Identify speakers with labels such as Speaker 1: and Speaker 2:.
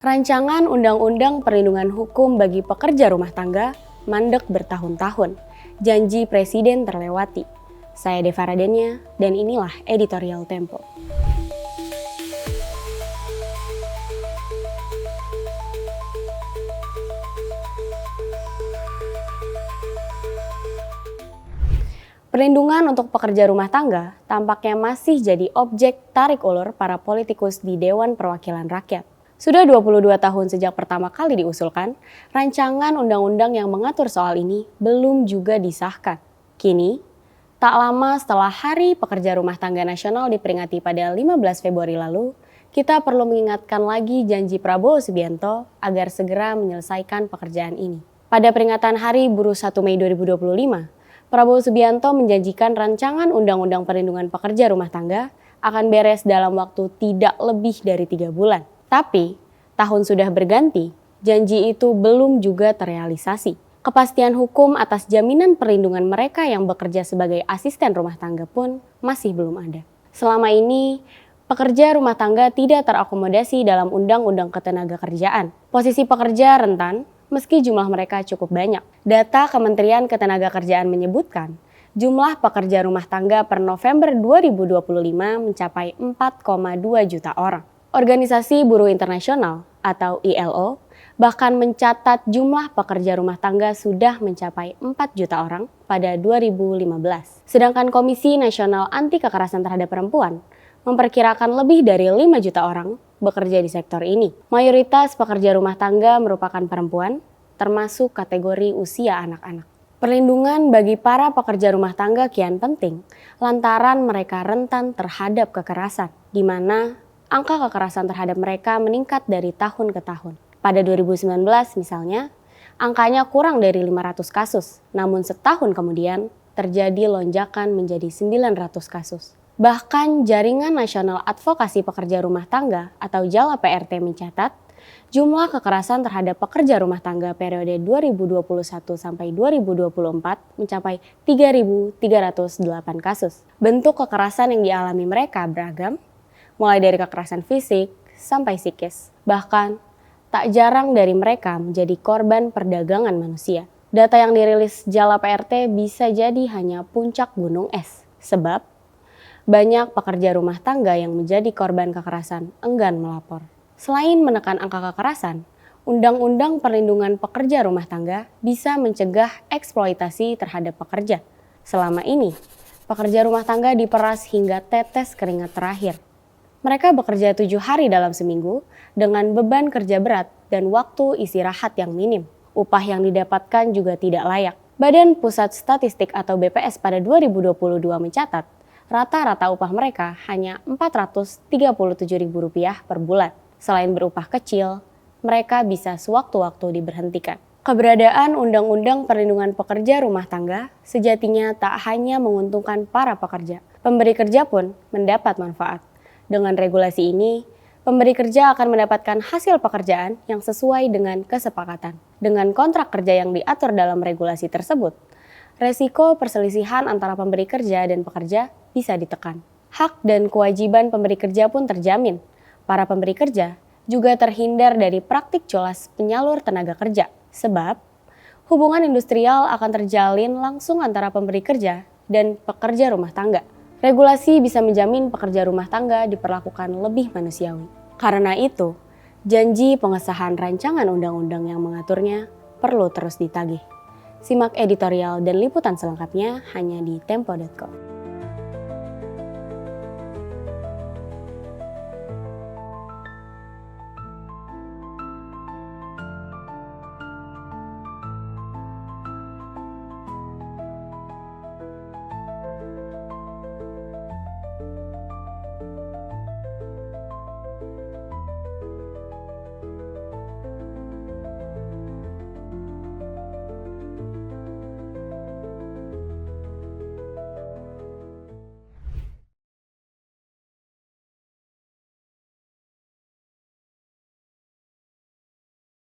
Speaker 1: Rancangan Undang-Undang Perlindungan Hukum bagi Pekerja Rumah Tangga mandek bertahun-tahun. Janji Presiden terlewati. Saya Deva Radenya dan inilah Editorial Tempo. Perlindungan untuk pekerja rumah tangga tampaknya masih jadi objek tarik ulur para politikus di Dewan Perwakilan Rakyat. Sudah 22 tahun sejak pertama kali diusulkan, rancangan undang-undang yang mengatur soal ini belum juga disahkan. Kini, tak lama setelah Hari Pekerja Rumah Tangga Nasional diperingati pada 15 Februari lalu, kita perlu mengingatkan lagi janji Prabowo Subianto agar segera menyelesaikan pekerjaan ini. Pada peringatan Hari Buruh 1 Mei 2025, Prabowo Subianto menjanjikan rancangan Undang-Undang Perlindungan Pekerja Rumah Tangga akan beres dalam waktu tidak lebih dari 3 bulan. Tapi, tahun sudah berganti, janji itu belum juga terrealisasi. Kepastian hukum atas jaminan perlindungan mereka yang bekerja sebagai asisten rumah tangga pun masih belum ada. Selama ini, pekerja rumah tangga tidak terakomodasi dalam Undang-Undang Ketenagakerjaan. Posisi pekerja rentan, meski jumlah mereka cukup banyak. Data Kementerian Ketenagakerjaan menyebutkan, jumlah pekerja rumah tangga per November 2025 mencapai 4,2 juta orang. Organisasi Buruh Internasional atau ILO bahkan mencatat jumlah pekerja rumah tangga sudah mencapai 4 juta orang pada 2015. Sedangkan Komisi Nasional Anti Kekerasan Terhadap Perempuan memperkirakan lebih dari 5 juta orang bekerja di sektor ini. Mayoritas pekerja rumah tangga merupakan perempuan, termasuk kategori usia anak-anak. Perlindungan bagi para pekerja rumah tangga kian penting lantaran mereka rentan terhadap kekerasan, di mana angka kekerasan terhadap mereka meningkat dari tahun ke tahun. Pada 2019 misalnya, angkanya kurang dari 500 kasus, namun setahun kemudian terjadi lonjakan menjadi 900 kasus. Bahkan Jaringan Nasional Advokasi Pekerja Rumah Tangga atau JALA PRT mencatat, jumlah kekerasan terhadap pekerja rumah tangga periode 2021 sampai 2024 mencapai 3.308 kasus. Bentuk kekerasan yang dialami mereka beragam, mulai dari kekerasan fisik sampai psikis. Bahkan, tak jarang dari mereka menjadi korban perdagangan manusia. Data yang dirilis JALA PRT bisa jadi hanya puncak gunung es. Sebab, banyak pekerja rumah tangga yang menjadi korban kekerasan enggan melapor. Selain menekan angka kekerasan, Undang-Undang Perlindungan Pekerja Rumah Tangga bisa mencegah eksploitasi terhadap pekerja. Selama ini, pekerja rumah tangga diperas hingga tetes keringat terakhir. Mereka bekerja 7 hari dalam seminggu dengan beban kerja berat dan waktu istirahat yang minim. Upah yang didapatkan juga tidak layak. Badan Pusat Statistik atau BPS pada 2022 mencatat, rata-rata upah mereka hanya Rp437.000 per bulan. Selain berupah kecil, mereka bisa sewaktu-waktu diberhentikan. Keberadaan Undang-Undang Perlindungan Pekerja Rumah Tangga sejatinya tak hanya menguntungkan para pekerja. Pemberi kerja pun mendapat manfaat. Dengan regulasi ini, pemberi kerja akan mendapatkan hasil pekerjaan yang sesuai dengan kesepakatan. Dengan kontrak kerja yang diatur dalam regulasi tersebut, resiko perselisihan antara pemberi kerja dan pekerja bisa ditekan. Hak dan kewajiban pemberi kerja pun terjamin. Para pemberi kerja juga terhindar dari praktik culas penyalur tenaga kerja. Sebab, hubungan industrial akan terjalin langsung antara pemberi kerja dan pekerja rumah tangga. Regulasi bisa menjamin pekerja rumah tangga diperlakukan lebih manusiawi. Karena itu, janji pengesahan rancangan undang-undang yang mengaturnya perlu terus ditagih. Simak editorial dan liputan selengkapnya hanya di tempo.co.